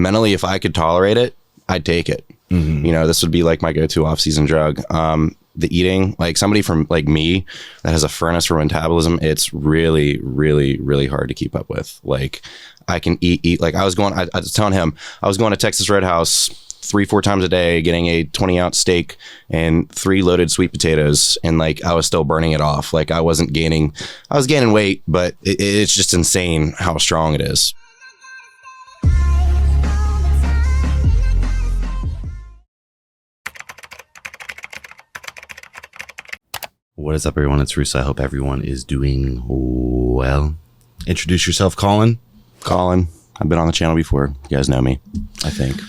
mentally, if I could tolerate it, I'd take it. You know, this would be like my go-to off-season drug. The eating, like somebody from like me that has a furnace for metabolism, it's really, really, really hard to keep up with. Like I can eat. Like I was telling him, I was going to Texas Roadhouse 3-4 times a day, getting a 20-ounce steak and 3 loaded sweet potatoes. And like, I was still burning it off. Like I was gaining weight, but it's just insane how strong it is. What is up, everyone? It's Russo. I hope everyone is doing well. Introduce yourself, Collin. Collin. I've been on the channel before. You guys know me, I think.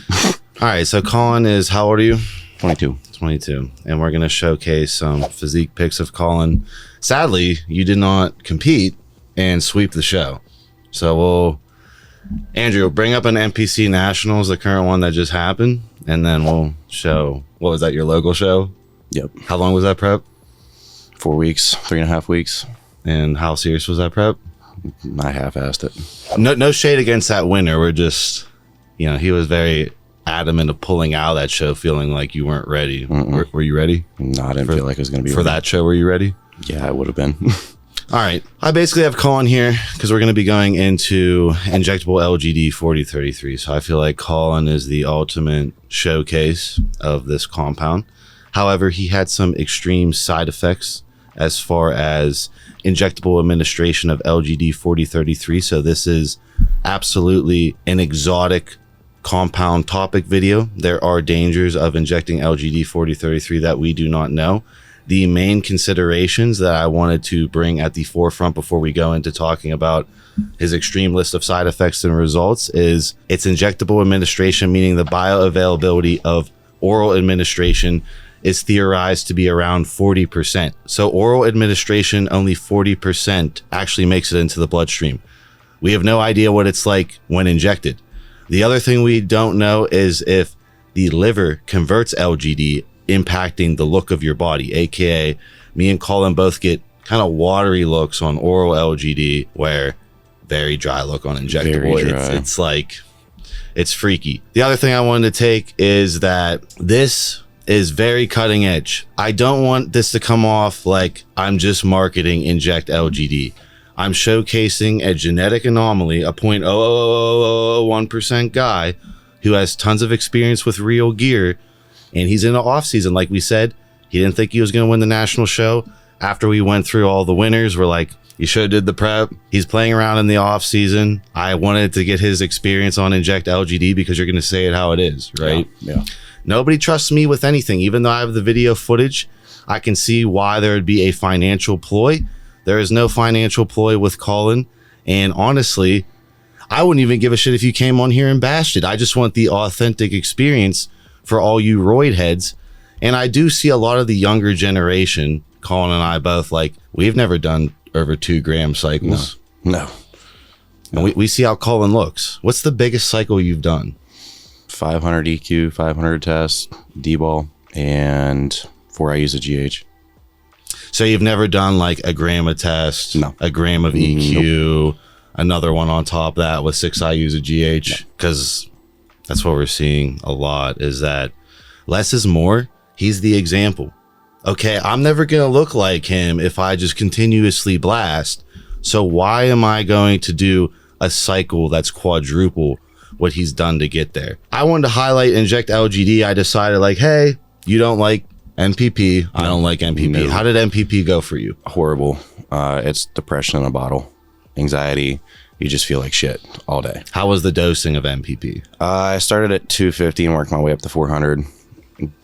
All right, so Collin is, how old are you? 22. 22. And we're going to showcase some physique pics of Collin. Sadly, you did not compete and sweep the show. So Andrew, bring up an NPC Nationals, the current one that just happened, and then we'll show, what was that, your local show? Yep. How long was that prep? 4 weeks, 3.5 weeks. And how serious was that prep? I half-assed it. No shade against that winner. We're just, you know, he was very adamant of pulling out of that show, feeling like you weren't ready. Were you ready? No, I didn't feel like it was going to be for that show. Were you ready? Yeah, I would have been. All right. I basically have Collin here because we're going to be going into Injectable LGD-4033. So I feel like Collin is the ultimate showcase of this compound. However, he had some extreme side effects as far as injectable administration of LGD-4033. So this is absolutely an exotic compound topic video. There are dangers of injecting LGD-4033 that we do not know. The main considerations that I wanted to bring at the forefront before we go into talking about his extreme list of side effects and results is its injectable administration, meaning the bioavailability of oral administration is theorized to be around 40%. So oral administration, only 40% actually makes it into the bloodstream. We have no idea what it's like when injected. The other thing we don't know is if the liver converts LGD, impacting the look of your body, aka me and Collin both get kind of watery looks on oral LGD, where very dry look on injectable. It's like, it's freaky. The other thing I wanted to take is that this is very cutting edge. I don't want this to come off like I'm just marketing Inject LGD. I'm showcasing a genetic anomaly, a 0.00001% guy who has tons of experience with real gear, and he's in the off season. Like we said, he didn't think he was going to win the national show. After we went through all the winners, we're like, you should have did the prep. He's playing around in the off season. I wanted to get his experience on Inject LGD because you're going to say it how it is, right? Yeah. Nobody trusts me with anything. Even though I have the video footage, I can see why there would be a financial ploy. There is no financial ploy with Collin. And honestly, I wouldn't even give a shit if you came on here and bashed it. I just want the authentic experience for all you roid heads. And I do see a lot of the younger generation, Collin and I both, like, we've never done over 2 gram cycles. No. And we see how Collin looks. What's the biggest cycle you've done? 500 EQ, 500 test, D-ball, and 4 I use a GH. So you've never done like a gram of test, no, a gram of EQ, nope, another one on top of that with 6 I use a GH? Because that's what we're seeing a lot, is that less is more. He's the example. Okay, I'm never going to look like him if I just continuously blast. So why am I going to do a cycle that's quadruple what he's done to get there? I wanted to highlight Inject LGD. I decided like, hey, you don't like NPP. I don't like NPP. No. How did NPP go for you? Horrible. It's depression in a bottle, anxiety. You just feel like shit all day. How was the dosing of NPP? I started at 250 and worked my way up to 400.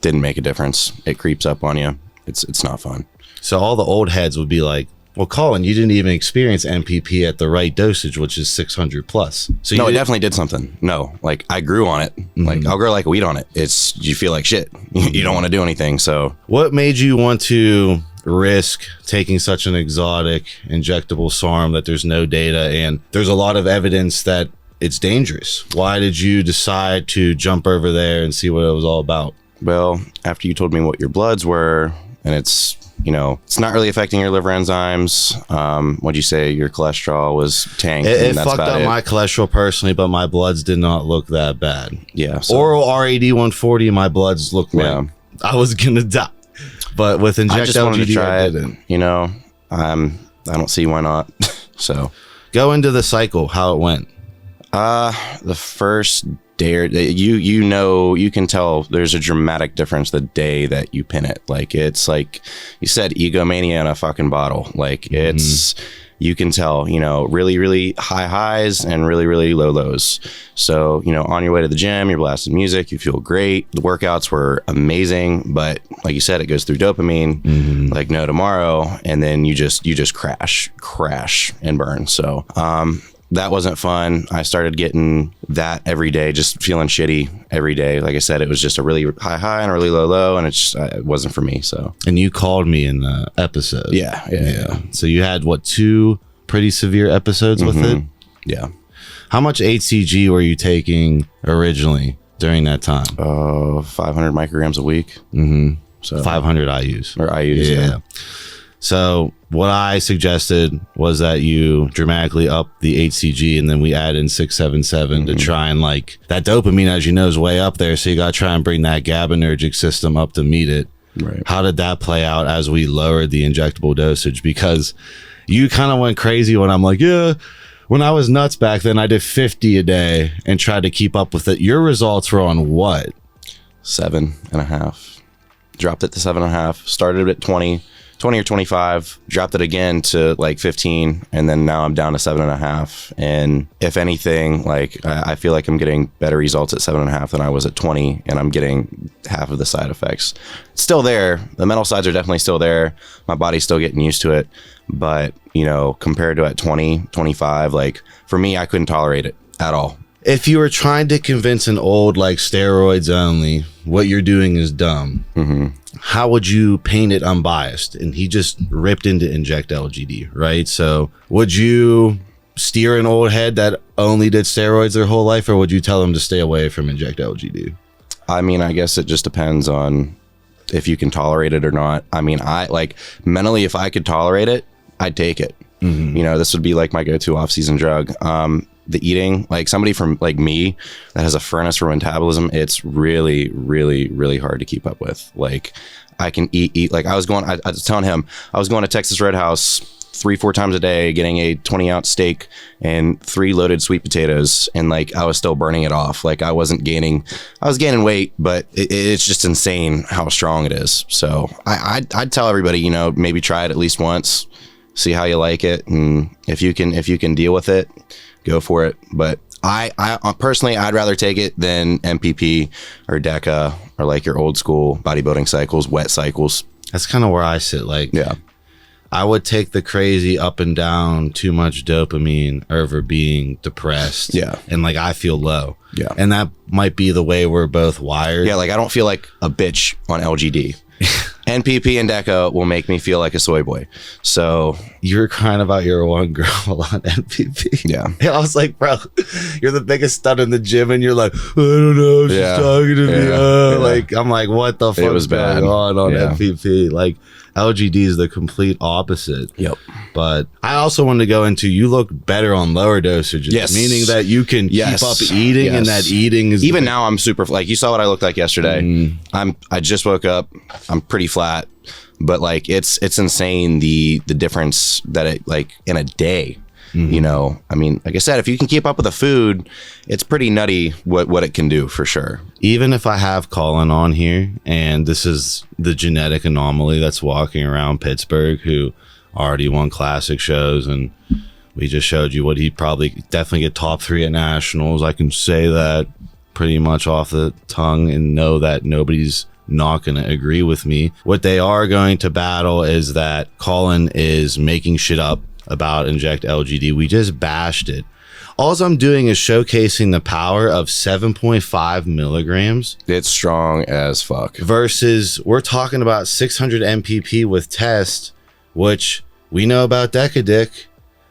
Didn't make a difference. It creeps up on you. It's not fun. So all the old heads would be like, well, Collin, you didn't even experience NPP at the right dosage, which is 600 plus. So no, it definitely did something. No, like I grew on it. Like I'll grow like a weed on it. It's, you feel like shit. You don't want to do anything. So what made you want to risk taking such an exotic injectable SARM that there's no data and there's a lot of evidence that it's dangerous? Why did you decide to jump over there and see what it was all about? Well, after you told me what your bloods were and it's, you know, it's not really affecting your liver enzymes. What'd you say? Your cholesterol was tanked. It fucked up my cholesterol personally, but my bloods did not look that bad. Yeah. So, oral RAD-140, my bloods looked like I was gonna die. But with Injectable LGD, I just wanted to try it. You know, I don't see why not. So go into the cycle, how it went. The first day, you know, you can tell there's a dramatic difference the day that you pin it. Like, it's like you said, egomania in a fucking bottle. Like, it's, you can tell, you know, really, really high highs and really, really low lows. So, you know, on your way to the gym, you're blasting music, you feel great. The workouts were amazing, but like you said, it goes through dopamine, like no tomorrow. And then you just crash and burn. So, that wasn't fun. I started getting that every day, just feeling shitty every day. Like I said, it was just a really high and a really low, and it wasn't for me. So, and you called me in the episode. Yeah. So you had what, 2 pretty severe episodes with it? Yeah. How much HCG were you taking originally during that time? 500 micrograms a week. So 500 IUs. Or IUs, yeah. So what I suggested was that you dramatically up the HCG, and then we add in 677 to try and, like, that dopamine, as you know, is way up there. So you got to try and bring that GABAergic system up to meet it. Right. How did that play out as we lowered the injectable dosage? Because you kind of went crazy when I'm like, yeah, when I was nuts back then, I did 50 a day and tried to keep up with it. Your results were on what? 7.5. Dropped it to 7.5. Started at 20 or 25, dropped it again to like 15, and then now I'm down to 7.5. And if anything, like, I feel like I'm getting better results at 7.5 than I was at 20, and I'm getting half of the side effects. It's still there. The mental sides are definitely still there. My body's still getting used to it. But, you know, compared to at 20, 25, like, for me, I couldn't tolerate it at all. If you were trying to convince an old, like, steroids only, what you're doing is dumb, how would you paint it unbiased? And he just ripped into Inject LGD, right? So would you steer an old head that only did steroids their whole life, or would you tell them to stay away from Inject LGD? I mean, I guess it just depends on if you can tolerate it or not. I mean, I, like, mentally, if I could tolerate it, I'd take it. You know, this would be like my go-to off-season drug. The eating, like, somebody from like me that has a furnace for metabolism, it's really, really, really hard to keep up with. Like, I can eat like I was telling him I was going to Texas Roadhouse 3-4 times a day, getting a 20-ounce steak and 3 loaded sweet potatoes, and like I was still burning it off. Like, I was gaining weight, but it's just insane how strong it is. So I'd tell everybody, you know, maybe try it at least once, see how you like it, and if you can deal with it, go for it. But I personally, I'd rather take it than NPP or Deca or like your old school bodybuilding cycles, wet cycles. That's kind of where I sit. Like, yeah, I would take the crazy up and down, too much dopamine over being depressed. Yeah. And like, I feel low. Yeah. And that might be the way we're both wired. Yeah. Like, I don't feel like a bitch on LGD. NPP and Deca will make me feel like a soy boy. So you're crying about your one girl on NPP. Yeah. And I was like, bro, you're the biggest stud in the gym, and you're like, I don't know, she's talking to me. Like, I'm like, what the fuck is going on NPP? Like, LGD is the complete opposite. Yep. But I also wanted to go into, you look better on lower dosages. Yes. Meaning that you can keep up eating, and that eating is... Even now, I'm super... Like, you saw what I looked like yesterday. I just woke up. I'm pretty flat. But, like, it's insane the difference that it, like, in a day. You know, I mean, like I said, if you can keep up with the food, it's pretty nutty what it can do, for sure. Even if I have Collin on here, and this is the genetic anomaly that's walking around Pittsburgh, who already won classic shows, and we just showed you what he'd probably definitely get top 3 at nationals. I can say that pretty much off the tongue and know that nobody's not going to agree with me. What they are going to battle is that Collin is making shit up about Inject LGD. We just bashed it. All I'm doing is showcasing the power of 7.5 milligrams. It's strong as fuck. Versus, we're talking about 600 MPP with test, which we know about Deca Dick.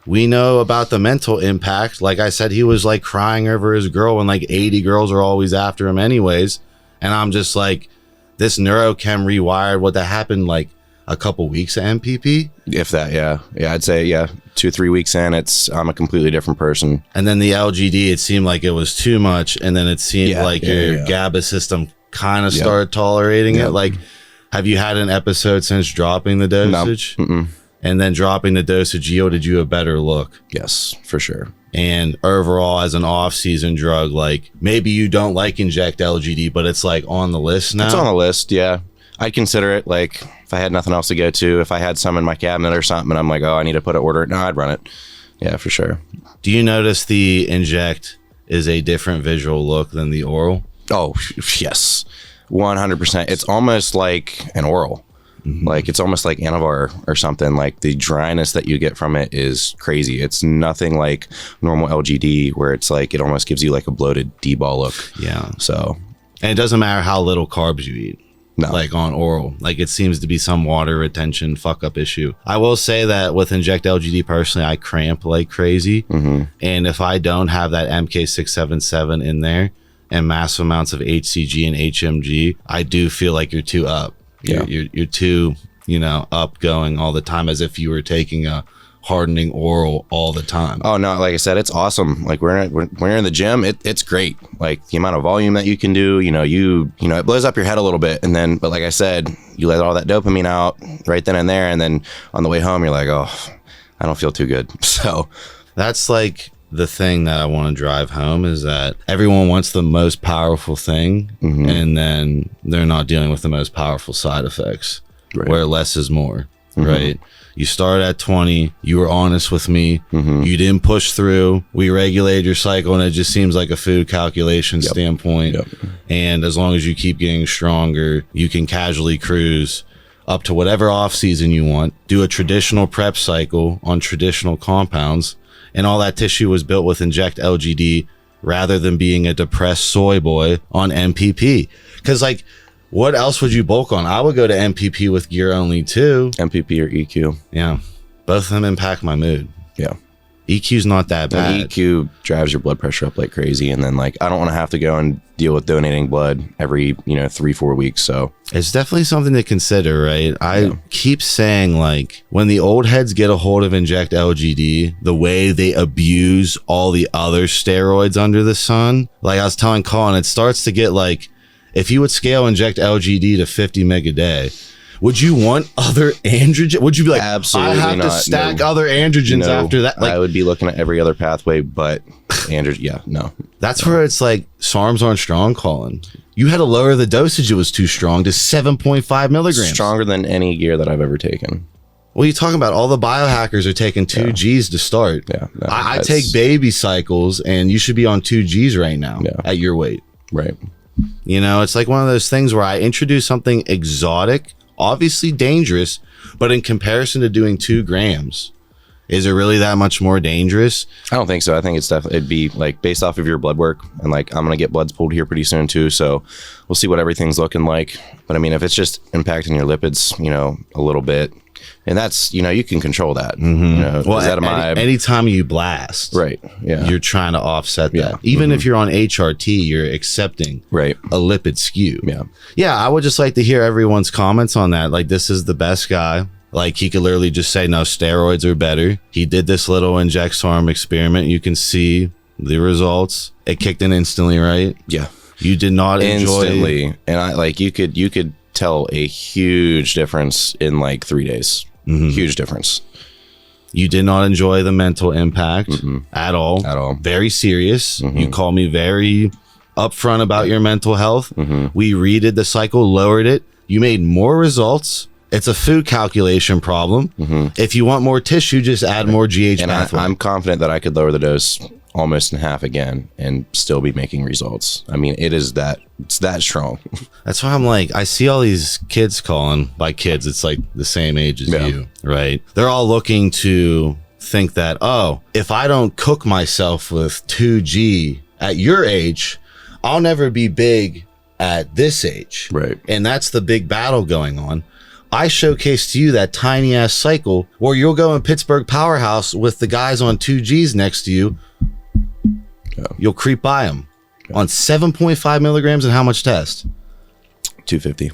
We know about the mental impact. Like I said, he was like crying over his girl when like 80 girls are always after him anyways. And I'm just like, this neurochem rewired, what that happened, like, a couple weeks of NPP. If that, yeah. I'd say 2-3 weeks in, I'm a completely different person. And then the LGD, it seemed like it was too much, and then it seemed your GABA system kind of started tolerating it. Like, have you had an episode since dropping the dosage? No. And then dropping the dosage yielded you a better look? Yes, for sure. And overall, as an off-season drug, like, maybe you don't like Inject LGD, but it's like on the list now? It's on the list, yeah. I'd consider it, like, if I had nothing else to go to, if I had some in my cabinet or something, and I'm like, oh, I need to put an order. No, I'd run it. Yeah, for sure. Do you notice the Inject is a different visual look than the oral? Oh, yes. 100%. It's almost like an oral. Like, it's almost like Anavar or something. Like, the dryness that you get from it is crazy. It's nothing like normal LGD, where it's like, it almost gives you like a bloated D-ball look. Yeah. So. And it doesn't matter how little carbs you eat. No. Like on oral, like it seems to be some water retention fuck up issue. I will say that with Inject LGD personally, I cramp like crazy. And if I don't have that MK677 in there and massive amounts of HCG and HMG, I do feel like you're too up. You're too, up going all the time, as if you were taking a hardening oral all the time. Oh no, like I said, it's awesome. Like, when you're in the gym, it's great. Like, the amount of volume that you can do, it blows up your head a little bit, but like I said, you let all that dopamine out right then and there, and then on the way home you're like, oh, I don't feel too good. So that's like the thing that I want to drive home, is that everyone wants the most powerful thing, and then they're not dealing with the most powerful side effects, where less is more. Right? You started at 20. You were honest with me. You didn't push through. We regulated your cycle, and it just seems like a food calculation standpoint. And as long as you keep getting stronger, you can casually cruise up to whatever off season you want. Do a traditional prep cycle on traditional compounds, and all that tissue was built with Inject LGD rather than being a depressed soy boy on NPP. Because, like, what else would you bulk on? I would go to NPP with gear only too. NPP or EQ. Yeah. Both of them impact my mood. Yeah. EQ's not that bad. And EQ drives your blood pressure up like crazy. And then, like, I don't want to have to go and deal with donating blood every, 3-4 weeks. So it's definitely something to consider, right? I keep saying, like, when the old heads get a hold of Inject LGD, the way they abuse all the other steroids under the sun, like I was telling Collin, it starts to get like, if you would scale Inject LGD to 50 meg a day, would you want other androgen? Would you be like, absolutely I have not. to stack other androgens after that? Like, I would be looking at every other pathway but androgen. Yeah, no. That's where it's like, SARMs aren't strong, Collin. You had to lower the dosage. It was too strong to 7.5 milligrams. Stronger than any gear that I've ever taken. What are you talking about? All the biohackers are taking 2 Gs to start. Yeah, no, I take baby cycles, and you should be on 2 Gs right now at your weight. Right. It's like one of those things where I introduce something exotic, obviously dangerous, but in comparison to doing 2 grams, is it really that much more dangerous? I don't think so. I think it's definitely, it'd be like based off of your blood work, and like, I'm going to get bloods pulled here pretty soon too. So we'll see what everything's looking like. But I mean, if it's just impacting your lipids, a little bit, and that's, you can control that. Well, anytime you blast, right? Yeah, you're trying to offset that. Even if you're on HRT, you're accepting a lipid skew. Yeah. I would just like to hear everyone's comments on that. Like, this is the best guy. Like, he could literally just say, no, steroids are better. He did this little Inject SARM experiment. You can see the results. It kicked in instantly, right? Yeah. You did not instantly, and I like, you could tell a huge difference in like 3 days. Huge difference. You did not enjoy the mental impact at all. At all. Very serious. You called me very upfront about your mental health. We redid the cycle, lowered it. You made more results. It's a food calculation problem. If you want more tissue, just add more GH pathway. I'm confident that I could lower the dose almost in half again and still be making results. I mean, it's that strong. That's why I'm like, I see all these kids, Collin. By kids, it's like the same age as you, right? They're all looking to think that, oh, if I don't cook myself with 2G at your age, I'll never be big at this age. Right. And that's the big battle going on. I showcased to you that tiny ass cycle where you'll go in Pittsburgh Powerhouse with the guys on 2Gs next to you. You'll creep by them on 7.5 milligrams and how much test? 250.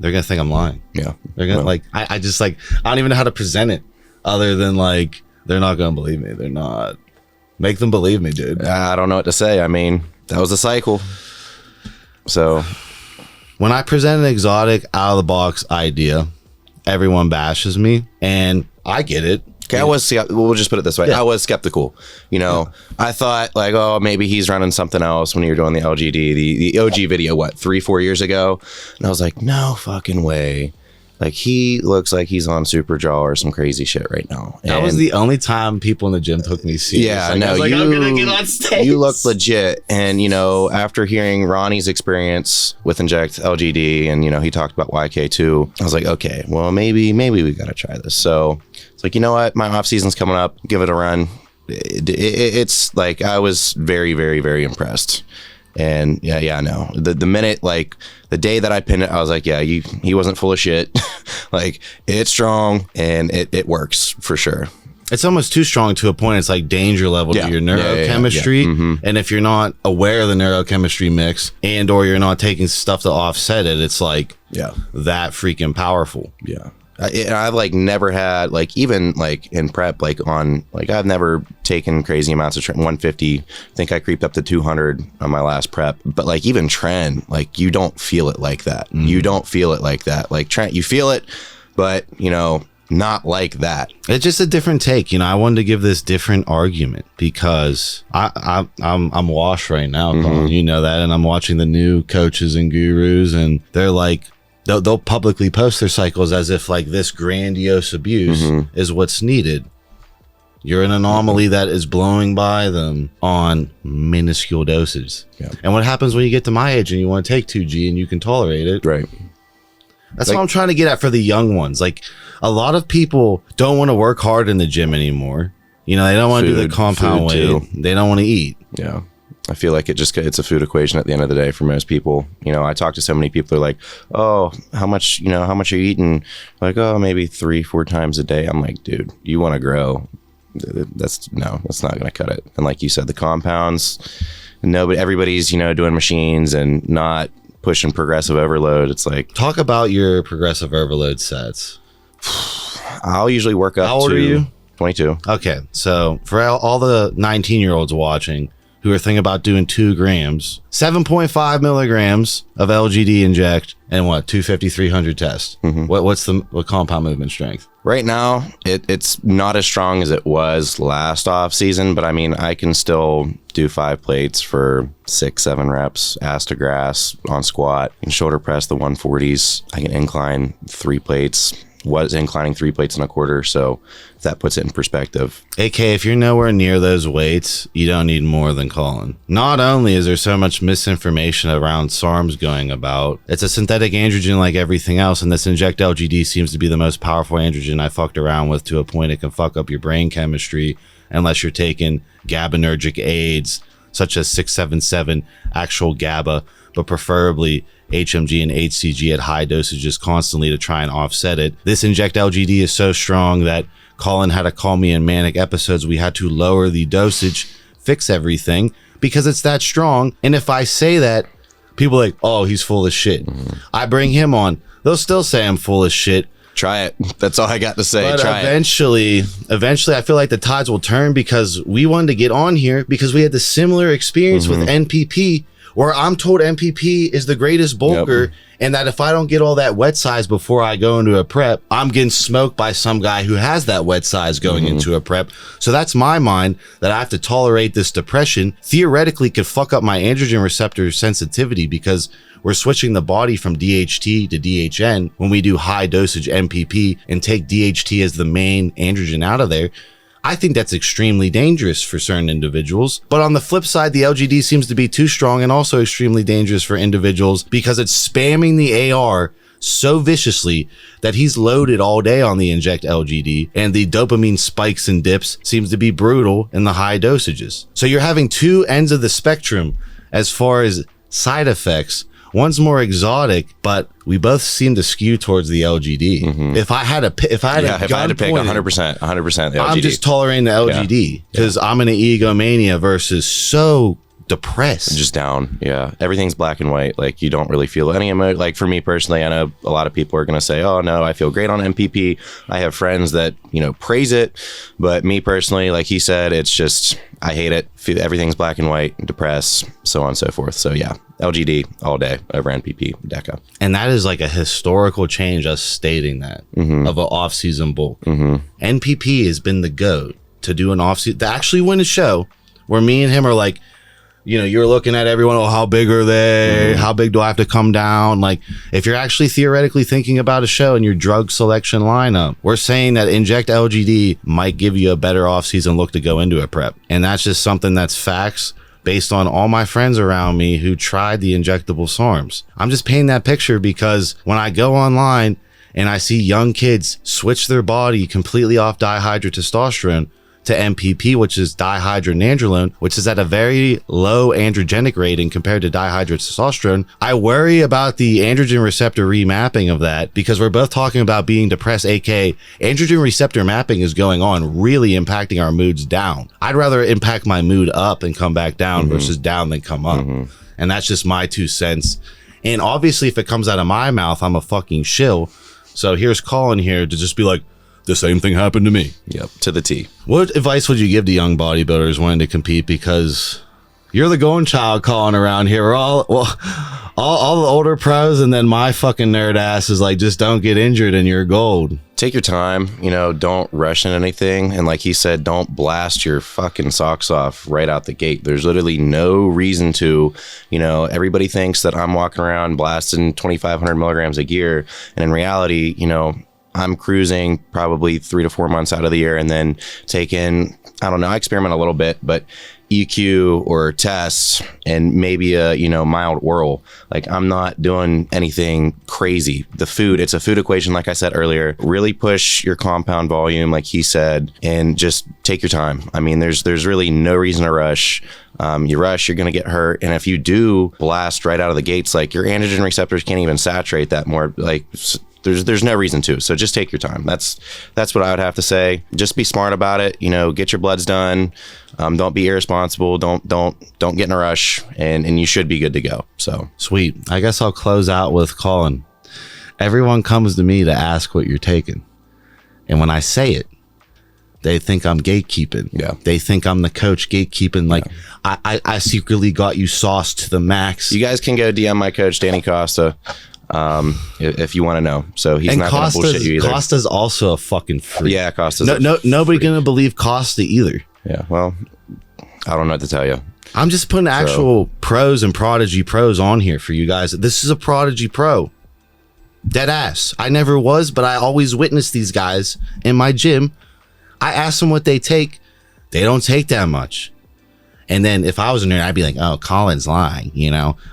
they're gonna think I'm lying. Yeah. They're gonna like I just like I don't even know how to present it other than like they're not gonna believe me. They're not. Make them believe me, dude. I don't know what to say. I mean, that was a cycle. So when I present an exotic out of the box idea, everyone bashes me, and I get it. okay, we'll just put it this way. I was skeptical. You know, I thought like, oh, maybe he's running something else when you were doing the LGD, the OG video, 3-4 years ago. And I was like, no fucking way. Like, he looks like he's on Super Jaw or some crazy shit right now. And that was the only time people in the gym took me serious. Yeah, like, no, I was like, I'm gonna get on stage. You look legit. And, you know, after hearing Ronnie's experience with Inject LGD, and, you know, he talked about YK2, I was like, okay, well, maybe we got to try this. So it's like, you know what? My off season's coming up. Give it a run. It's like, I was very, very, very impressed. And yeah, no. The minute, like, the day that I pinned it, I was like, yeah, he wasn't full of shit. Like, it's strong and it works for sure. It's almost too strong to a point. It's like danger level to your neurochemistry. Mm-hmm. And if you're not aware of the neurochemistry mix and or you're not taking stuff to offset it, it's like that freaking powerful. Yeah. I've like never had like, even like in prep, like on like, I've never taken crazy amounts of 150. I think I creeped up to 200 on my last prep, but like even trend, like you don't feel it like that. You don't feel it like that. Like trend, you feel it, but you know, not like that. It's just a different take. You know, I wanted to give this different argument because I'm washed right now. Colin, you know that, and I'm watching the new coaches and gurus, and they're like, they'll publicly post their cycles as if like this grandiose abuse is what's needed. You're an anomaly that is blowing by them on minuscule doses. Yeah. And what happens when you get to my age and you want to take 2G and you can tolerate it? Right. That's like, what I'm trying to get at for the young ones. Like, a lot of people don't want to work hard in the gym anymore. You know, they don't want to do the compound weight. They don't want to eat. Yeah. I feel like it's a food equation at the end of the day for most people. You know, I talk to so many people, they're like, oh, how much are you eating? Like, oh, maybe 3-4 times a day. I'm like, dude, you want to grow. That's not going to cut it. And like you said, the compounds, everybody's, you know, doing machines and not pushing progressive overload. It's like, talk about your progressive overload sets. I'll usually work up. How old are you? 22. Okay. So for all the 19-year-olds watching who are thinking about doing 2 grams, 7.5 milligrams of LGD inject, and 250, 300 test. What's the compound movement strength? Right now, it's not as strong as it was last off season, but I mean, I can still do 5 plates for 6-7 reps, ass to grass on squat, and shoulder press the 140s. I can incline 3 plates. Was inclining 3 plates and a quarter, so that puts it in perspective. AK, if you're nowhere near those weights, you don't need more than Collin. Not only is there so much misinformation around SARMs going about, it's a synthetic androgen like everything else, and this Inject LGD seems to be the most powerful androgen I fucked around with to a point it can fuck up your brain chemistry unless you're taking GABAergic aids such as 677 actual GABA, but preferably HMG and HCG at high dosages constantly to try and offset it. This Inject LGD is so strong that Collin had to call me in manic episodes. We had to lower the dosage, fix everything, because it's that strong. And if I say that, people are like, oh, he's full of shit. I bring him on, they'll still say I'm full of shit. Try it. That's all I got to say. But Try eventually, I feel like the tides will turn, because we wanted to get on here because we had the similar experience with NPP, where I'm told NPP is the greatest bulker, and that if I don't get all that wet size before I go into a prep, I'm getting smoked by some guy who has that wet size going into a prep. So that's my mind, that I have to tolerate this depression. Theoretically could fuck up my androgen receptor sensitivity, because we're switching the body from DHT to DHN when we do high dosage NPP and take DHT as the main androgen out of there. I think that's extremely dangerous for certain individuals. But on the flip side, the LGD seems to be too strong and also extremely dangerous for individuals because it's spamming the AR so viciously that he's loaded all day on the Inject LGD, and the dopamine spikes and dips seems to be brutal in the high dosages. So you're having 2 ends of the spectrum as far as side effects. One's more exotic, but we both seem to skew towards the LGD. If I had to pick 100%, the LGD. I'm just tolerating the LGD because I'm in an egomania versus so depressed. Just down. Yeah. Everything's black and white. Like, you don't really feel any emotion. Like, for me personally, I know a lot of people are going to say, oh, no, I feel great on NPP. I have friends that, praise it. But me personally, like he said, it's just, I hate it. Everything's black and white, depressed, so on and so forth. So, yeah, LGD all day over NPP, Deca. And that is like a historical change, us stating that, of an off-season bulk. NPP has been the GOAT to do an off-season, to actually win a show where me and him are like, you're looking at everyone, oh, how big are they? How big do I have to come down? Like, if you're actually theoretically thinking about a show in your drug selection lineup, we're saying that Inject LGD might give you a better off-season look to go into a prep. And that's just something that's facts based on all my friends around me who tried the injectable SARMs. I'm just painting that picture because when I go online and I see young kids switch their body completely off dihydrotestosterone to MPP, which is dihydronandrolone, which is at a very low androgenic rating compared to dihydrotestosterone, I worry about the androgen receptor remapping of that, because we're both talking about being depressed, aka androgen receptor mapping is going on, really impacting our moods down. I'd rather impact my mood up and come back down versus down than come up. And that's just my 2 cents. And obviously, if it comes out of my mouth, I'm a fucking shill. So here's Collin here to just be like, the same thing happened to me. Yep, to the T. What advice would you give to young bodybuilders wanting to compete? Because you're the golden child, Collin, around here. We're all the older pros, and then my fucking nerd ass is like, just don't get injured and you're gold. Take your time, don't rush in anything. And like he said, don't blast your fucking socks off right out the gate. There's literally no reason to, everybody thinks that I'm walking around blasting 2,500 milligrams of gear. And in reality, I'm cruising probably 3 to 4 months out of the year, and then taking, I don't know, I experiment a little bit, but EQ or tests and maybe a, mild oral. Like, I'm not doing anything crazy. The food, it's a food equation. Like I said earlier, really push your compound volume, like he said, and just take your time. I mean, there's really no reason to rush. You rush, you're going to get hurt. And if you do blast right out of the gates, like, your androgen receptors can't even saturate that more. Like, there's no reason to. So just take your time. That's what I would have to say. Just be smart about it. Get your bloods done. Don't be irresponsible. Don't get in a rush, and you should be good to go. So sweet. I guess I'll close out with Collin. Everyone comes to me to ask what you're taking, and when I say it, they think I'm gatekeeping. Yeah. They think I'm the coach gatekeeping. Like, I secretly got you sauced to the max. You guys can go DM my coach, Danny Costa, if you want to know. So he's not going to bullshit you either. Costa's also a fucking freak. Yeah, Costa's nobody gonna believe Costa either. Yeah, well, I don't know what to tell you. I'm just putting actual pros and prodigy pros on here for you guys. This is a prodigy pro. Dead ass. I never was, but I always witness these guys in my gym. I ask them what they take. They don't take that much. And then if I was in there, I'd be like, oh, Collin's lying,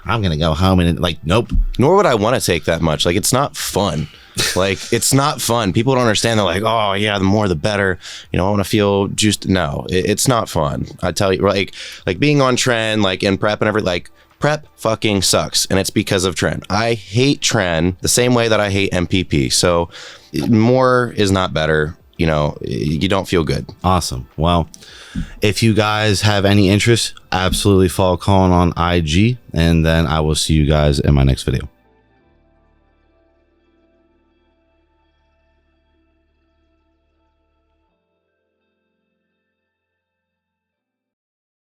I'm going to go home and like, nope. Nor would I want to take that much. Like, it's not fun. Like, it's not fun. People don't understand. They're like, oh yeah, the more the better. I want to feel juiced. No, it's not fun. I tell you, like being on trend, like in prep and everything, like prep fucking sucks. And it's because of trend. I hate trend the same way that I hate MPP. So more is not better. You don't feel good. Awesome. Well, if you guys have any interest, absolutely follow Collin on IG, and then I will see you guys in my next video.